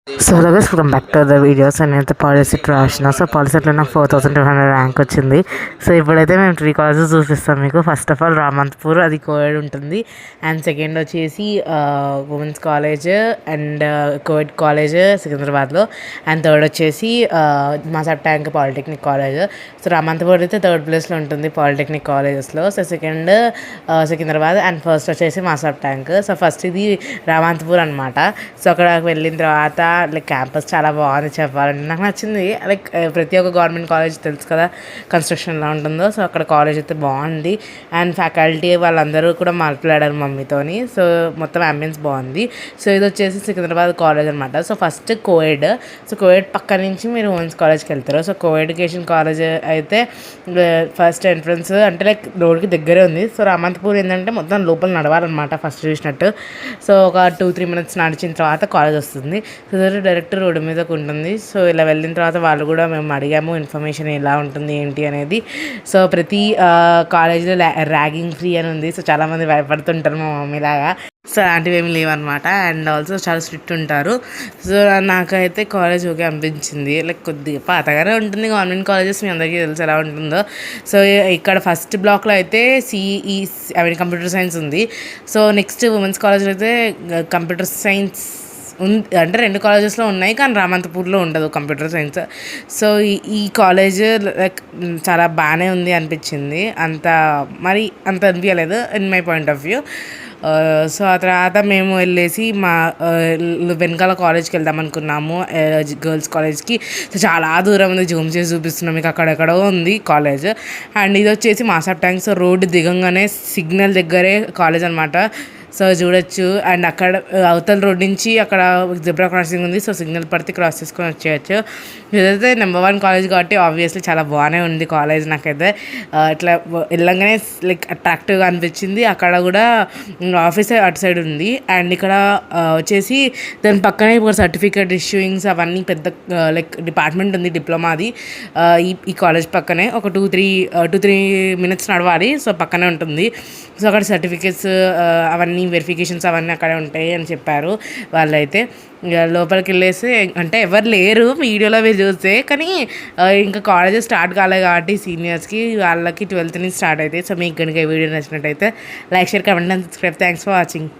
So guys welcome back to the videos. నేనైతే POLYCET రాసిన. So పాలిసెట్లో నాకు 4200 ర్యాంక్ వచ్చింది. సో ఇప్పుడైతే మేము 3 కాలేజెస్ చూపిస్తాం మీకు. ఫస్ట్ ఆఫ్ ఆల్ రామంతపూర్, అది కోవిడ్ ఉంటుంది. అండ్ సెకండ్ వచ్చేసి women's college and Covid college సికింద్రాబాద్లో. అండ్ థర్డ్ వచ్చేసి Masab tank polytechnic college. So Ramanthapur అయితే థర్డ్ ప్లేస్లో ఉంటుంది పాలిటెక్నిక్ కాలేజెస్లో. So second Secunderabad and first వచ్చేసి మాసాబ్ ట్యాంక్. సో ఫస్ట్ ఇది రామంతపూర్ అనమాట. సో అక్కడ వెళ్ళిన తర్వాత లైక్ క్యాంపస్ చాలా బాగుంది చెప్పాలంటే. నాకు నచ్చింది. లైక్ ప్రతి ఒక్క గవర్నమెంట్ కాలేజ్ తెలుసు కదా కన్స్ట్రక్షన్ ఎలా ఉంటుందో. సో అక్కడ కాలేజ్ అయితే బాగుంది. అండ్ ఫ్యాకల్టీ వాళ్ళందరూ కూడా మాట్లాడారు మమ్మీతోని. సో మొత్తం అంబియన్స్ బాగుంది. సో ఇది వచ్చేసి సికింద్రాబాద్ కాలేజ్ అనమాట. So first Covid. So Covid పక్క నుంచి మీరు ఉమెన్స్ కాలేజ్కి వెళ్తారు. సో కో ఎడ్యుకేషన్ కాలేజ్ అయితే ఫస్ట్ ఎంట్రన్స్ అంటే లైక్ రోడ్కి దగ్గరే ఉంది. సో రామంతపూర్ ఏంటంటే మొత్తం లోపల నడవాలన్నమాట ఫస్ట్ చూసినట్టు. సో ఒక 2-3 మినిట్స్ నడిచిన తర్వాత కాలేజ్ వస్తుంది. సో డైరెక్ట్ రోడ్డు మీదకు ఉంటుంది. సో ఇలా వెళ్ళిన తర్వాత వాళ్ళు కూడా మేము అడిగాము ఇన్ఫర్మేషన్ ఎలా ఉంటుంది ఏంటి అనేది. సో ప్రతి కాలేజీలో ర్యాగింగ్ ఫ్రీ అని ఉంది. సో చాలామంది భయపడుతుంటారు మా మమ్మీలాగా. సో అలాంటివి ఏమి లేవన్నమాట. అండ్ ఆల్సో చాలా స్ట్రిక్ట్ ఉంటారు. సో నాకైతే కాలేజ్ ఓకే అనిపించింది. లైక్ కొద్దిగా పాతగానే ఉంటుంది గవర్నమెంట్ కాలేజెస్, మీ అందరికీ తెలుసు ఎలా ఉంటుందో. సో ఇక్కడ ఫస్ట్ బ్లాక్లో అయితే సిఈ కంప్యూటర్ సైన్స్ ఉంది. సో నెక్స్ట్ ఉమెన్స్ కాలేజ్లో అయితే కంప్యూటర్ సైన్స్ ఉంది. అంటే 2 కాలేజెస్లో ఉన్నాయి కానీ రామంతపూర్లో ఉండదు కంప్యూటర్ సైన్స్. సో ఈ కాలేజ్ లైక్ చాలా బాగానే ఉంది అనిపించింది. అంత అనిపించలేదు in my point of view. So ఆ తర్వాత మేము వెళ్ళేసి మా వెనకాల కాలేజ్కి వెళ్దాం అనుకున్నాము, గర్ల్స్ కాలేజ్కి. సో చాలా దూరం ఉంది, జూమ్ చేసి చూపిస్తున్నాం మీకు. అక్కడెక్కడో ఉంది కాలేజ్. అండ్ ఇది వచ్చేసి మాసాబ్ ట్యాంక్. సో రోడ్డు దిగంగానే సిగ్నల్ దగ్గరే కాలేజ్ అనమాట. సో చూడొచ్చు. అండ్ అక్కడ అవతల రోడ్ నుంచి అక్కడ జెబ్రా క్రాసింగ్ ఉంది. సో సిగ్నల్ పడితే క్రాస్ చేసుకొని వచ్చేయచ్చు. ఇదైతే నెంబర్ 1 కాలేజ్ కాబట్టి ఆబ్వియస్లీ చాలా బాగానే ఉంది కాలేజ్. నాకైతే ఇట్లా వెళ్ళంగానే లైక్ అట్రాక్టివ్గా అనిపించింది. అక్కడ కూడా ఆఫీస్ అటు సైడ్ ఉంది. అండ్ ఇక్కడ వచ్చేసి దాని పక్కనే ఇప్పుడు సర్టిఫికేట్ ఇష్యూయింగ్స్ అవన్నీ పెద్ద లైక్ డిపార్ట్మెంట్ ఉంది డిప్లొమాది. ఈ కాలేజ్ పక్కనే ఒక 2-3 మినిట్స్ నడవాలి. సో పక్కనే ఉంటుంది. సో అక్కడ సర్టిఫికేట్స్ అవన్నీ వెరిఫికేషన్స్ అవన్నీ అక్కడే ఉంటాయి అని చెప్పారు వాళ్ళైతే. లోపలికి వెళ్ళేసి అంటే ఎవరు లేరు వీడియోలో వెళ్ళి చూస్తే, కానీ ఇంకా కాలేజెస్ స్టార్ట్ కాలేదు కాబట్టి సీనియర్స్కి వాళ్ళకి 12th నుంచి స్టార్ట్ అవుతాయి. సో మీకు కనుక ఈ వీడియో నచ్చినట్టయితే like, share, comment and subscribe. Thanks for watching.